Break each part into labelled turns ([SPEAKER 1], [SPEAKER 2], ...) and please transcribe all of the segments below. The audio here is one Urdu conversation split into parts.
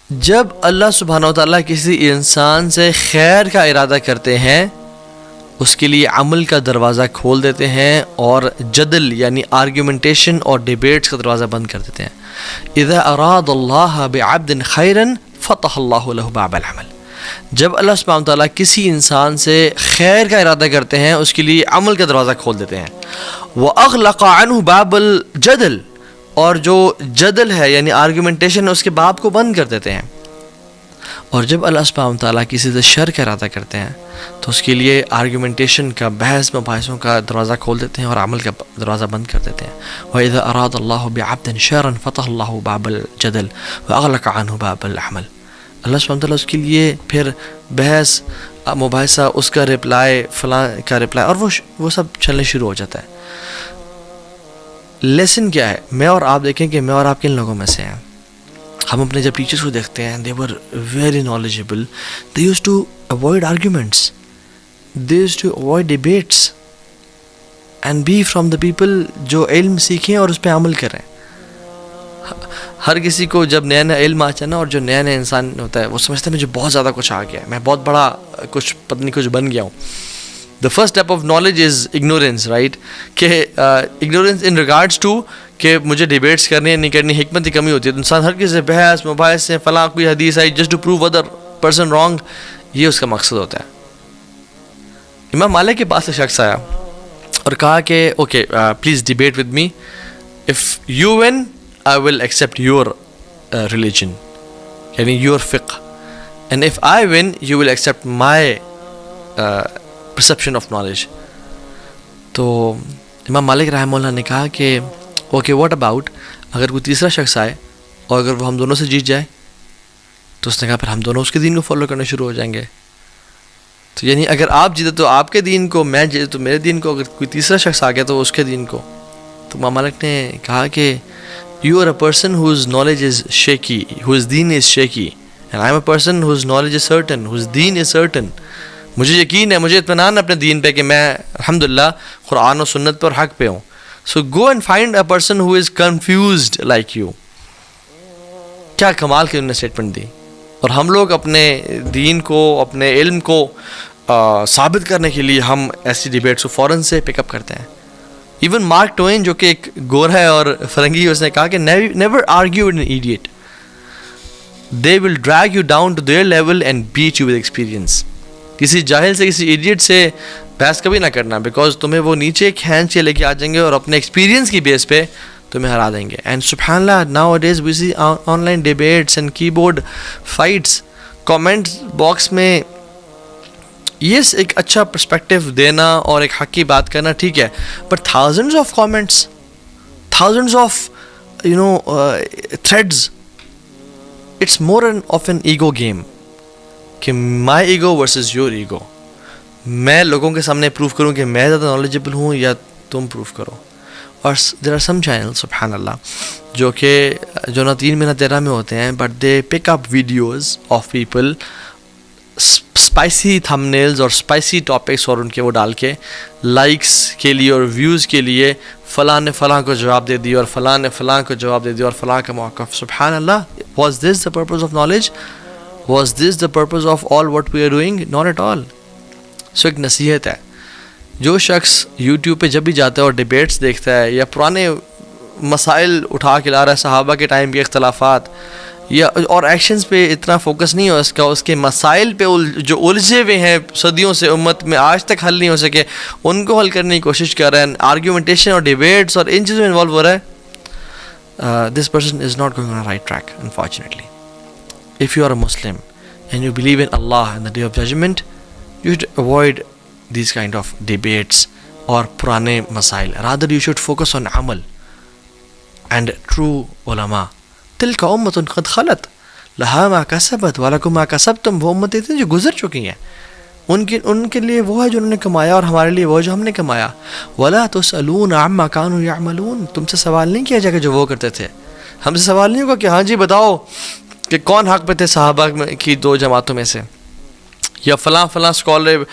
[SPEAKER 1] جب اللہ سبحانہ و تعالیٰ کسی انسان سے خیر کا ارادہ کرتے ہیں اس کے لیے عمل کا دروازہ کھول دیتے ہیں اور جدل یعنی آرگیومنٹیشن اور ڈیبیٹس کا دروازہ بند کر دیتے ہیں۔ اذا اراد اللہ بعبد خیرا فتح اللہ له باب العمل، جب اللہ سبحانہ و تعالیٰ کسی انسان سے خیر کا ارادہ کرتے ہیں اس کے لیے عمل کا دروازہ کھول دیتے ہیں۔ وَأَغْلَقَ عَنْهُ بَابَ الْجَدَلِ، اور جو جدل ہے یعنی آرگیومنٹیشن ہے اس کے باب کو بند کر دیتے ہیں۔ اور جب اللہ سبحانہ و تعالیٰ کسی سے شر کا ارادہ کرتے ہیں تو اس کے لیے آرگیومنٹیشن کا، بحث مباحثوں کا دروازہ کھول دیتے ہیں اور عمل کا دروازہ بند کر دیتے ہیں۔ وَإِذَا أَرَادَ اللَّهُ بِعَبْدٍ شَرًّا فَتَحَ اللَّهُ بَابَ الْجَدَلِ وَأَغْلَقَ عَنْهُ بَابَ الْعَمَلِ، اللہ سبحانہ وتعالیٰ اس کے لیے پھر بحث مباحثہ، اس کا رپلائی، فلاں کا رپلائی، اور وہ سب چلنے شروع ہو جاتا ہے۔ لیسن کیا ہے؟ میں اور آپ دیکھیں کہ میں اور آپ کن لوگوں میں سے ہیں۔ ہم اپنے جب ٹیچرز کو دیکھتے ہیں they were very knowledgeable, they used to avoid arguments, they used to avoid debates and be from the people جو علم سیکھیں اور اس پہ عمل کریں۔ ہر کسی کو جب نیا نیا علم آتا ہے نا، اور جو نیا نیا انسان ہوتا ہے وہ سمجھتا ہے مجھے بہت زیادہ کچھ آ گیا ہے، میں بہت بڑا کچھ پتہ نہیں کچھ بن گیا ہوں۔ The first step of knowledge is ignorance, right؟ کہ ignorance in regards to کہ مجھے ڈیبیٹس کرنی ہے نہیں کرنی، حکمت کی کمی ہوتی ہے، تو انسان ہر کسی سے بحث مباحث سے، فلاں کوئی حدیث آئی just to prove other person wrong، یہ اس کا مقصد ہوتا ہے۔ امام مالک کے پاس ایک شخص آیا اور کہا کہ okay please debate with me, if you win I will accept your religion یعنی your fiqh، and if I win you will accept my perception of knowledge۔ تو امام مالک رحمہ اللہ نے کہا کہ اوکے واٹ اباؤٹ اگر کوئی تیسرا شخص آئے اور اگر وہ ہم دونوں سے جیت جائے؟ تو اس نے کہا پھر ہم دونوں اس کے دین کو فالو کرنا شروع ہو جائیں گے۔ تو یعنی اگر آپ جیتے تو آپ کے دین کو، میں جیتے تو میرے دین کو، اگر کوئی تیسرا شخص آ گیا تو اس کے دین کو۔ تو امام مالک نے کہا کہ you are a person whose knowledge is shaky, whose deen is shaky, and I am a person whose knowledge is certain, whose deen is certain۔ مجھے یقین ہے، مجھے اطمینان ہے اپنے دین پہ کہ میں الحمدللہ قرآن و سنت پر حق پہ ہوں۔ So go and find a person who is confused like you۔ کیا کمال کی انہوں نے اسٹیٹمنٹ دی۔ اور ہم لوگ اپنے دین کو، اپنے علم کو ثابت کرنے کے لیے ہم ایسی ڈیبیٹس کو فوراً سے پک اپ کرتے ہیں۔ ایون مارک ٹوین جو کہ ایک گورا ہے اور فرنگی، اس نے کہا کہ never argue with an idiot, they will drag you down to their level and beat you with experience۔ کسی جاہل سے، کسی ایڈیٹ سے بحث کبھی نہ کرنا، بیکاز تمہیں وہ نیچے کھینچ کے لے کے آ جائیں گے اور اپنے ایکسپیرینس کی بیس پہ تمہیں ہرا دیں گے۔ اینڈ سبحان اللہ now it is we see online debates and keyboard fights, comment box میں یس ایک اچھا پرسپیکٹو دینا اور ایک حق کی بات کرنا ٹھیک ہے، but thousands of comments, thousands of threads, it's more of an ego game کہ my ego versus your ego, میں لوگوں کے سامنے پروف کروں کہ میں زیادہ نالجبل ہوں یا تم پروف کرو۔ اور دیر آر سم چینل سبحان اللہ جو نہ 3 میں نہ 13 میں ہوتے ہیں، but they pick up videos of people, spicy thumbnails اور اسپائسی ٹاپکس، اور ان کے وہ ڈال کے لائکس کے لیے اور ویوز کے لیے فلاں نے فلاں کو جواب دے دیا اور فلاں نے فلاں کو جواب دے دیا اور فلاں کا موقف۔ سبحان اللہ، was this the purpose of knowledge? Was this the purpose of all what we are doing? Not at all۔ سو ایک نصیحت ہے، جو شخص یوٹیوب پہ جب بھی جاتا ہے اور ڈیبیٹس دیکھتا ہے یا پرانے مسائل اٹھا کے لا رہا ہے، صحابہ کے ٹائم کے اختلافات، یا اور ایکشنز پہ اتنا فوکس نہیں ہو اس کے مسائل پہ جو الجھے ہوئے ہیں صدیوں سے امت میں آج تک حل نہیں ہو سکے، ان کو حل کرنے کی کوشش کر رہے ہیں، آرگیومنٹیشن اور ڈیبیٹس اور ان چیزوں میں انوالو ہو رہا ہے، this person is not going on a right track unfortunately. If you are a Muslim and you believe in Allah and the Day of Judgment, you should avoid these kind of debates or purane masail. Rather, you should focus on amal and true ulama. Tilka ummatun qad khalat laha ma kasabat wa lakum ma kasabtum۔ وہ امتیں تھیں جو گزر چکی ہیں، ان کے لیے وہ ہے جو انہوں نے کمایا اور ہمارے لیے وہ جو ہم نے کمایا۔ ولا تسألون عما كانوا يعملون۔ تم سے سوال نہیں کیا جائے گا جو وہ کرتے تھے، ہم سے سوال نہیں ہوگا کہ ہاں جی بتاؤ کہ کون حق پہ تھے صحابہ کی 2 جماعتوں میں سے، یا فلاں اسکالر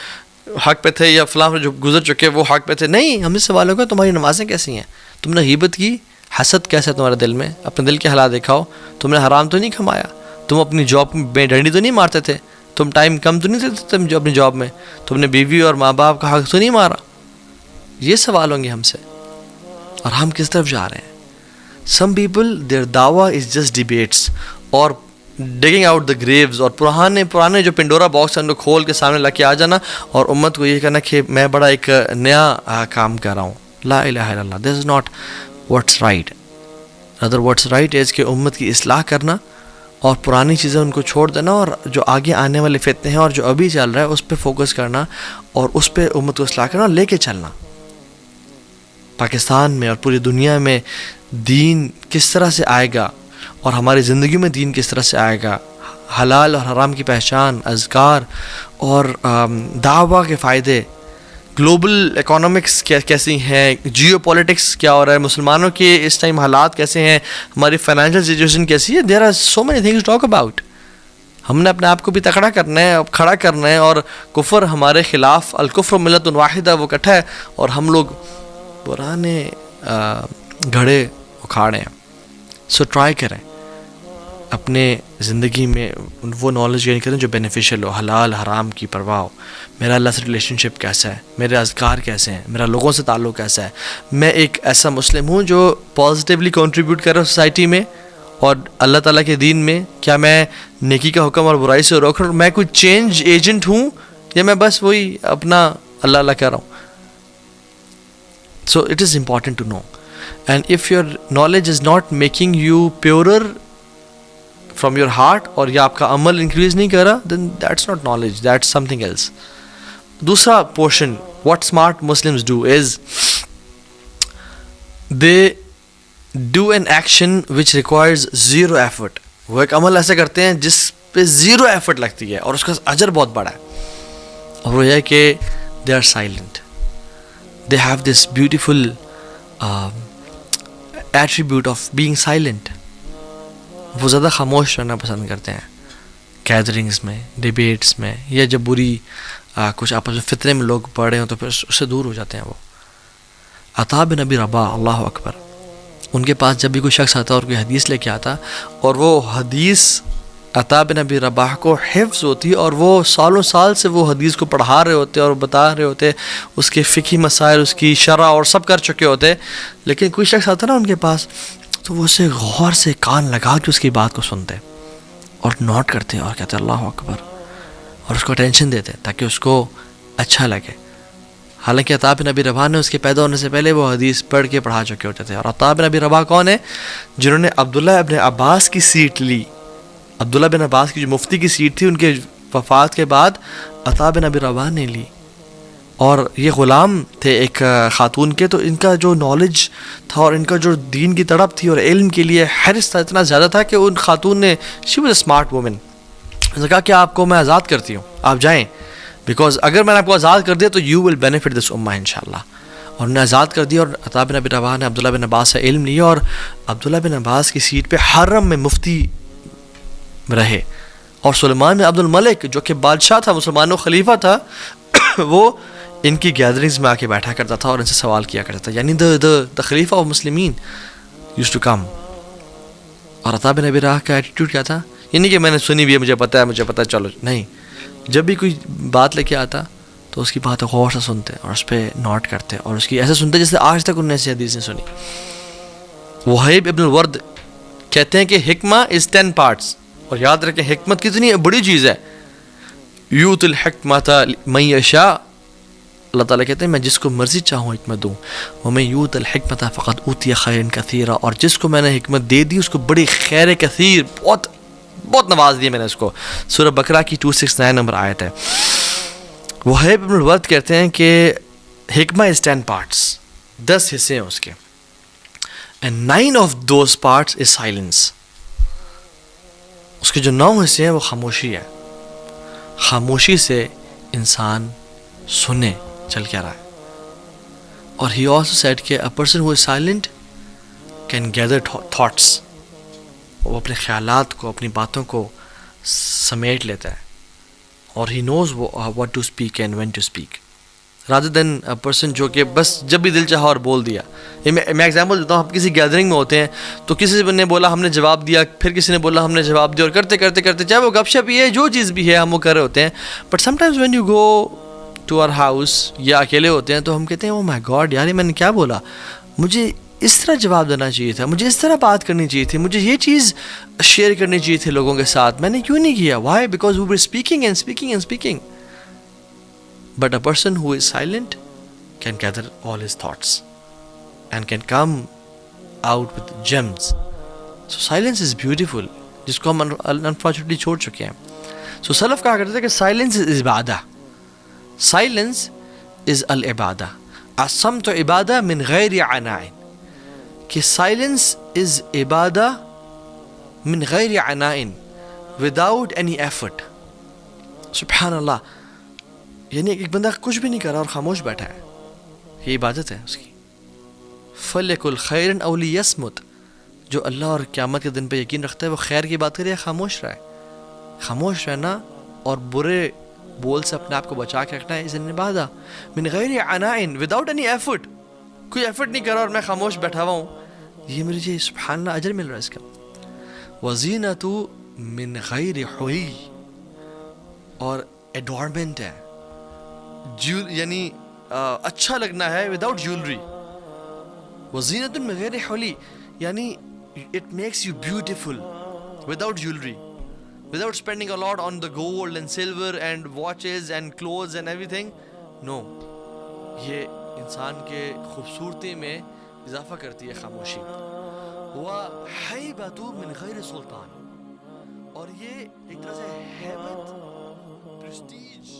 [SPEAKER 1] حق پہ تھے، یا فلاں جو گزر چکے وہ حق پہ تھے۔ نہیں، ہم سے سوال ہوگا تمہاری نمازیں کیسی ہیں، تم نے غیبت کی، حسد کیسا ہے تمہارے دل میں، اپنے دل کے حالات دکھاؤ، تم نے حرام تو نہیں کھمایا، تم اپنی جاب میں ڈنڈی تو نہیں مارتے تھے؟ تم ٹائم کم تو نہیں دیتے تم جو اپنی جاب میں؟ تم نے بیوی اور ماں باپ کا حق تو نہیں مارا؟ یہ سوال ہوں گے ہم سے. اور ہم کس طرف جا رہے ہیں؟ سم پیپل دیئر دعویٰ از جسٹ ڈیبیٹس اور ڈگنگ آؤٹ دا گریوز، اور پرانے جو پنڈورا باکس ہیں ان کو کھول کے سامنے لا کے آ جانا اور امت کو یہ کہنا کہ میں بڑا ایک نیا کام کر رہا ہوں. لا الہ الا اللہ. This is not what's right. Other what's right is کہ امت کی اصلاح کرنا اور پرانی چیزیں ان کو چھوڑ دینا، اور جو آگے آنے والے فتنے ہیں اور جو ابھی چل رہا ہے اس پہ فوکس کرنا اور اس پہ امت کو اصلاح کرنا اور لے کے چلنا. پاکستان میں اور پوری دنیا میں دین کس طرح سے آئے گا اور ہماری زندگی میں دین کس طرح سے آئے گا، حلال اور حرام کی پہچان، اذکار اور دعویٰ کے فائدے، گلوبل اکانومکس کیسی ہیں، جیو پولیٹکس کیا ہو رہا ہے، مسلمانوں کے اس ٹائم حالات کیسے ہیں، ہماری فائنینشیل سچویشن کیسی ہے. There are so many things talk about. ہم نے اپنے آپ کو بھی تکڑا کرنا ہے، کھڑا کرنا ہے، اور کفر ہمارے خلاف، الکفر ملت واحدہ، وہ اکٹھا ہے اور ہم لوگ پرانے گھڑے اکھاڑے ہیں. سو ٹرائی کریں اپنے زندگی میں وہ نالج گین کریں جو بینیفیشیل ہو، حلال حرام کی پرواہ ہو. میرا اللہ سے ریلیشن شپ کیسا ہے، میرے اذکار کیسے ہیں، میرا لوگوں سے تعلق کیسا ہے، میں ایک ایسا مسلم ہوں جو پازیٹیولی کنٹریبیوٹ کر رہا ہوں سوسائٹی میں اور اللہ تعالیٰ کے دین میں. کیا میں نیکی کا حکم اور برائی سے روک رہا ہوں؟ میں کوئی چینج ایجنٹ ہوں یا میں بس وہی اپنا اللہ اللہ کہہ رہا ہوں؟ So it is important to know. And if your knowledge is not making you purer from your heart اور یا آپ کا عمل انکریز نہیں کر رہا، then that's not knowledge, that's something else. دوسرا portion what smart Muslims do is they do an action which requires zero effort. وہ ایک عمل ایسا کرتے ہیں جس پہ زیرو ایفرٹ لگتی ہے اور اس کا اجر بہت بڑا ہے، اور وہ یہ ہے کہ they are silent. They have this beautiful attribute of being silent. وہ زیادہ خاموش رہنا پسند کرتے ہیں گیدرنگز میں، ڈیبیٹس میں، یا جب بری کچھ آپس میں فتنے میں لوگ پڑھ رہے ہوں تو پھر اس سے دور ہو جاتے ہیں. وہ عطا بن ابی رباح، اللہ اکبر، ان کے پاس جب بھی کوئی شخص آتا اور کوئی حدیث لے کے آتا اور وہ حدیث عطا بن ابی رباح کو حفظ ہوتی اور وہ سالوں سال سے وہ حدیث کو پڑھا رہے ہوتے اور بتا رہے ہوتے، اس کے فقہی مسائل، اس کی شرح اور سب کر چکے ہوتے، لیکن کوئی شخص آتا نا ان کے پاس تو وہ اسے غور سے کان لگا کے اس کی بات کو سنتے اور نوٹ کرتے اور کہتے اللہ اکبر، اور اس کو اٹینشن دیتے تاکہ اس کو اچھا لگے. حالانکہ عطا بن ابی رباح نے اس کے پیدا ہونے سے پہلے وہ حدیث پڑھ کے پڑھا چکے ہوتے تھے. اور عطا بن ابی رباح کون ہے؟ جنہوں نے عبداللہ ابن عباس کی سیٹ لی. عبداللہ بن عباس کی جو مفتی کی سیٹ تھی ان کے وفات کے بعد عطا بن ابی رباح نے لی. اور یہ غلام تھے ایک خاتون کے، تو ان کا جو نالج تھا اور ان کا جو دین کی تڑپ تھی اور علم کے لیے حرص تھا اتنا زیادہ تھا کہ ان خاتون نے، she was a smart woman, نے کہا کہ آپ کو میں آزاد کرتی ہوں، آپ جائیں، بیکاز اگر میں نے آپ کو آزاد کر دیا تو یو ول بینیفٹ دس امہ انشاءاللہ. اور انہیں آزاد کر دیا اور عطا بن ابی رباح نے عبداللہ بن عباس سے علم لیا اور عبداللہ بن عباس کی سیٹ پہ حرم میں مفتی رہے. اور سلیمان بن عبد الملک جو کہ بادشاہ تھا، مسلمانوں خلیفہ تھا، وہ ان کی گیدرنگز میں آ کے بیٹھا کرتا تھا اور ان سے سوال کیا کرتا تھا. یعنی the خلیفہ آف مسلمین used to come. اور عطا بن ابی رباح کا ایٹیٹیوڈ کیا تھا؟ یہ نہیں کہ میں نے سنی بھی ہے، مجھے پتہ ہے چلو، نہیں. جب بھی کوئی بات لے کے آتا تو اس کی بات غور سے سنتے اور اس پہ نوٹ کرتے اور اس کی ایسے سنتے جیسے آج تک انہوں نے ایسی حدیث نہیں سنی. وہیب ابن الورد کہتے ہیں کہ حکمہ از 10 parts. اور یاد رکھیں حکمت کتنی بڑی چیز ہے. یوت الحکمۃ من یشاء، اللہ تعالیٰ کہتے ہیں میں جس کو مرضی چاہوں حکمت دوں. ومن یوت الحکمۃ فقد اوتی خیرا کثیرا، اور جس کو میں نے حکمت دے دی اس کو بڑی خیر کثیر، بہت نواز دیا میں نے اس کو. سورہ بقرہ کی 269 نمبر آیت ہے. وہیب ابن الورد کہتے ہیں کہ حکمہ از 10 parts، 10 حصے ہیں اس کے. and 9 of those parts is silence. اس کے جو 9 حصے ہیں وہ خاموشی ہے. خاموشی سے انسان سنے چل کیا رہا ہے. اور he also said کہ a person who is silent can gather thoughts. وہ اپنے خیالات کو، اپنی باتوں کو سمیٹ لیتا ہے. اور he knows what to speak and when to speak. rather than a person جو کہ بس جب بھی دل چاہا اور بول دیا. میں ایگزامپل دیتا ہوں, آپ کسی گیدرنگ میں ہوتے ہیں تو کسی نے بولا ہم نے جواب دیا, پھر کسی نے بولا ہم نے جواب دیا, اور کرتے کرتے کرتے چاہے وہ گپ شپ ہی ہے, جو چیز بھی ہے ہم وہ کر رہے ہوتے ہیں. But sometimes when you go to our house یا اکیلے ہوتے ہیں تو ہم کہتے ہیں او مائی گاڈ یار میں نے کیا بولا, مجھے اس طرح جواب دینا چاہیے تھا, مجھے اس طرح بات کرنی چاہیے تھی, مجھے یہ چیز شیئر کرنی چاہیے تھی لوگوں کے ساتھ, میں نے کیوں نہیں کیا. Why? Because we were speaking and speaking and speaking. But a person who is silent can gather all his thoughts and can come out with gems. So silence is beautiful, جس کو ہم unfortunately چھوڑ چکے ہیں. So سلف کہا کرتے تھے کہ silence is Ubadah, silence is العبادہ, الصمت Ubadah من غیر عناء, کہ silence is عبادہ من غیر عناء, without any effort. سبحان اللہ, یعنی ایک بندہ کچھ بھی نہیں کر رہا اور خاموش بیٹھا ہے, یہ عبادت ہے اس کی. فَلْيَقُلْ خَيْرًا أَوْ لِيَصْمُتْ, جو اللہ اور قیامت کے دن پہ یقین رکھتا ہے وہ خیر کی بات کرے یا خاموش رہے. خاموش رہنا اور برے بول سے اپنے آپ کو بچا کے رکھنا ہے اس عبادہ. من غیر عناء, وداؤٹ اینی ایفرٹ, کوئی ایفرٹ نہیں کر رہا اور میں خاموش بیٹھا ہوا ہوں, یہ مجھے سبحان اللہ اجر مل رہا ہے اس کا. وَزِینَةُ من غیر حُلی, اور ایڈورنمنٹ ہے, یعنی اچھا لگنا ہے وداؤٹ جیولری. وزینت من غیر حلی, یعنی it makes you beautiful without jewelry, without spending a lot on the gold and silver and watches and clothes and everything. No, یہ انسان کے خوبصورتی میں اضافہ کرتی ہے خاموشی. وحیبۃ من غیر سلطان, اور یہ ایک طرح سے ہیبت, پریسٹیج